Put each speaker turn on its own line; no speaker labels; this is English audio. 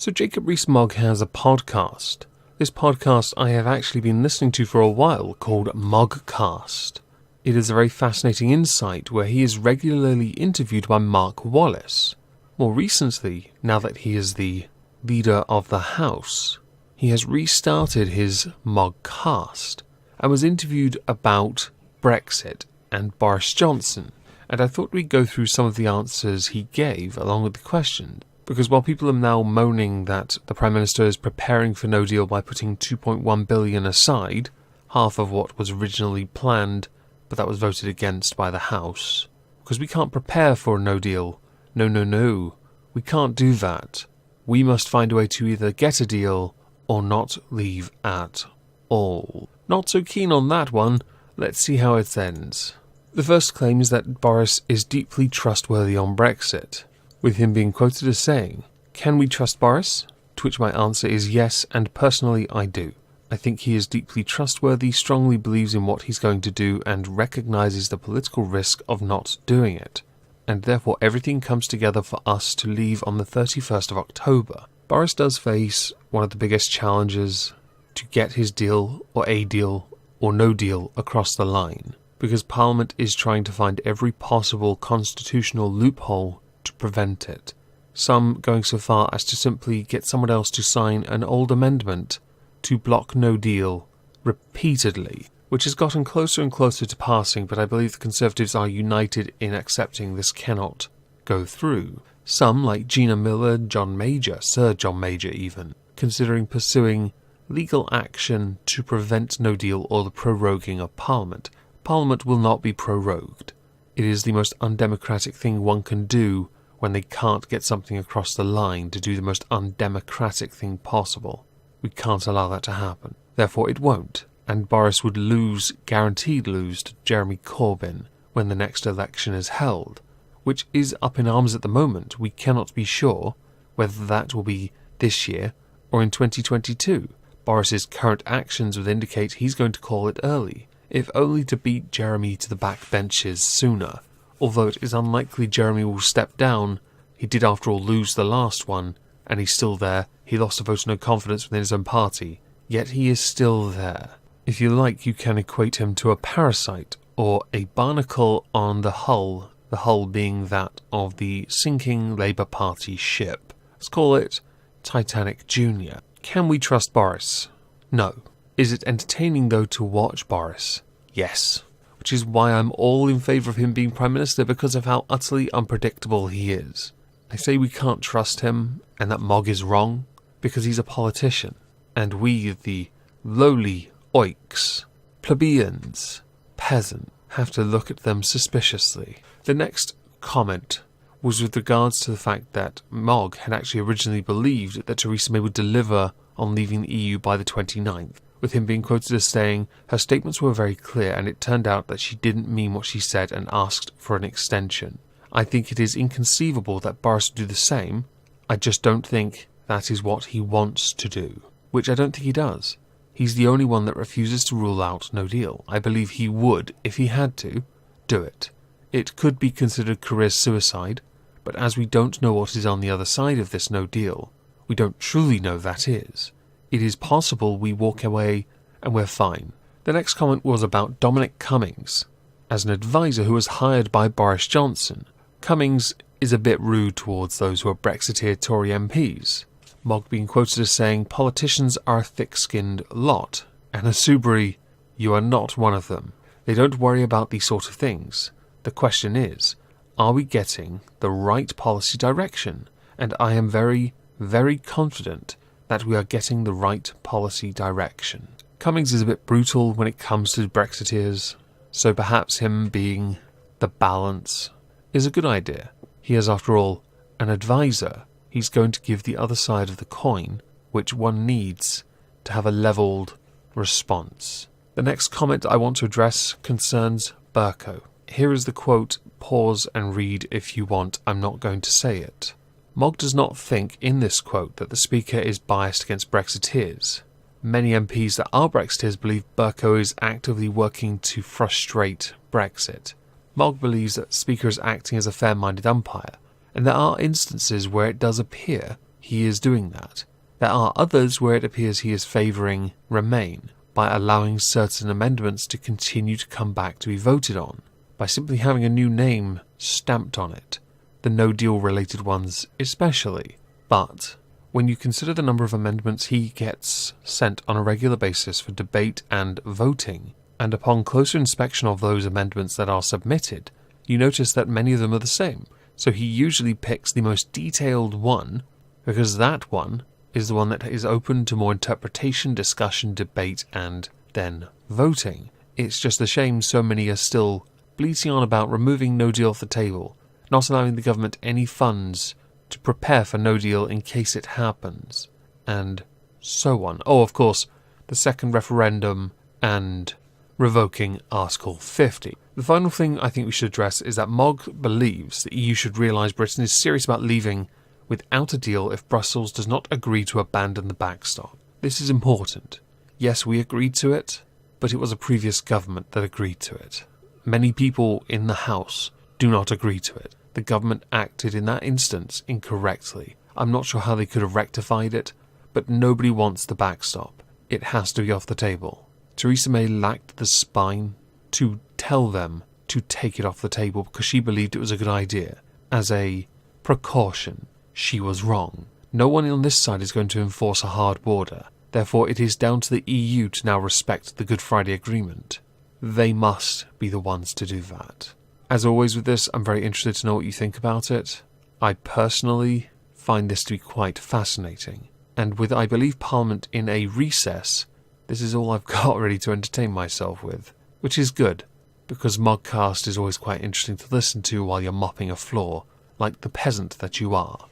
So Jacob Rees-Mogg has a podcast. This podcast I have actually been listening to for a while, called Moggcast. It is a very fascinating insight where he is regularly interviewed by Mark Wallace. More recently, now that he is the leader of the House, he has restarted his Moggcast and was interviewed about Brexit and Boris Johnson. And I thought we'd go through some of the answers he gave along with the questions. Because while people are now moaning that the Prime Minister is preparing for no deal by putting $2.1 billion aside, half of what was originally planned, but that was voted against by the House, because we can't prepare for a no deal. No. We can't do that. We must find a way to either get a deal or not leave at all. Not so keen on that one. Let's see how it ends. The first claim is that Boris is deeply trustworthy on Brexit, with him being quoted as saying, "Can we trust Boris?" To which my answer is yes, and personally I do. I think he is deeply trustworthy, strongly believes in what he's going to do, and recognises the political risk of not doing it. And therefore everything comes together for us to leave on the 31st of October. Boris does face one of the biggest challenges to get his deal, or a deal, or no deal across the line, because Parliament is trying to find every possible constitutional loophole to prevent it. Some going so far as to simply get someone else to sign an old amendment to block no deal repeatedly, which has gotten closer and closer to passing, but I believe the Conservatives are united in accepting this cannot go through. Some, like Gina Miller, John Major, Sir John Major even, considering pursuing legal action to prevent no deal or the proroguing of Parliament. Parliament will not be prorogued. It is the most undemocratic thing one can do when they can't get something across the line, to do the most undemocratic thing possible. We can't allow that to happen. Therefore it won't, and Boris would lose, guaranteed lose, to Jeremy Corbyn when the next election is held, which is up in arms at the moment. We cannot be sure whether that will be this year or in 2022. Boris's current actions would indicate he's going to call it early, if only to beat Jeremy to the backbenches sooner. Although it is unlikely Jeremy will step down, he did after all lose the last one, and he's still there. He lost a vote of no confidence within his own party, yet he is still there. If you like, you can equate him to a parasite, or a barnacle on the hull being that of the sinking Labour Party ship. Let's call it Titanic Junior. Can we trust Boris? No. Is it entertaining, though, to watch Boris? Yes. Which is why I'm all in favour of him being Prime Minister, because of how utterly unpredictable he is. I say we can't trust him, and that Mogg is wrong, because he's a politician, and we, the lowly oiks, plebeians, peasant, have to look at them suspiciously. The next comment was with regards to the fact that Mogg had actually originally believed that Theresa May would deliver on leaving the EU by the 29th. With him being quoted as saying, "Her statements were very clear, and it turned out that she didn't mean what she said and asked for an extension. I think it is inconceivable that Boris would do the same. I just don't think that is what he wants to do." Which I don't think he does. He's the only one that refuses to rule out no deal. I believe he would, if he had to, do it. It could be considered career suicide, but as we don't know what is on the other side of this no deal, we don't truly know that is. It is possible we walk away and we're fine. The next comment was about Dominic Cummings as an advisor who was hired by Boris Johnson. Cummings is a bit rude towards those who are Brexiteer Tory MPs. Mogg being quoted as saying, "Politicians are a thick-skinned lot, and Asubri, you are not one of them. They don't worry about these sort of things. The question is, are we getting the right policy direction? And I am very, very confident that we are getting the right policy direction." Cummings is a bit brutal when it comes to Brexiteers, so perhaps him being the balance is a good idea. He is, after all, an advisor. He's going to give the other side of the coin, which one needs to have a levelled response. The next comment I want to address concerns Bercow. Here is the quote. Pause and read if you want. I'm not going to say it. Mogg does not think in this quote that the Speaker is biased against Brexiteers. Many MPs that are Brexiteers believe Bercow is actively working to frustrate Brexit. Mogg believes that the Speaker is acting as a fair-minded umpire, and there are instances where it does appear he is doing that. There are others where it appears he is favouring Remain by allowing certain amendments to continue to come back to be voted on, by simply having a new name stamped on it, the no-deal related ones especially. But when you consider the number of amendments he gets sent on a regular basis for debate and voting, and upon closer inspection of those amendments that are submitted, you notice that many of them are the same. So he usually picks the most detailed one, because that one is the one that is open to more interpretation, discussion, debate, and then voting. It's just a shame so many are still bleating on about removing no deal off the table, not allowing the government any funds to prepare for no deal in case it happens, and so on. Oh, of course, the second referendum and revoking Article 50. The final thing I think we should address is that Mogg believes the EU should realise Britain is serious about leaving without a deal if Brussels does not agree to abandon the backstop. This is important. Yes, we agreed to it, but it was a previous government that agreed to it. Many people in the House do not agree to it. The government acted in that instance incorrectly. I'm not sure how they could have rectified it, but nobody wants the backstop. It has to be off the table. Theresa May lacked the spine to tell them to take it off the table because she believed it was a good idea. As a precaution, she was wrong. No one on this side is going to enforce a hard border. Therefore, it is down to the EU to now respect the Good Friday Agreement. They must be the ones to do that. As always with this, I'm very interested to know what you think about it. I personally find this to be quite fascinating. And with, I believe, Parliament in a recess, this is all I've got ready to entertain myself with. Which is good, because Moggcast is always quite interesting to listen to while you're mopping a floor, like the peasant that you are.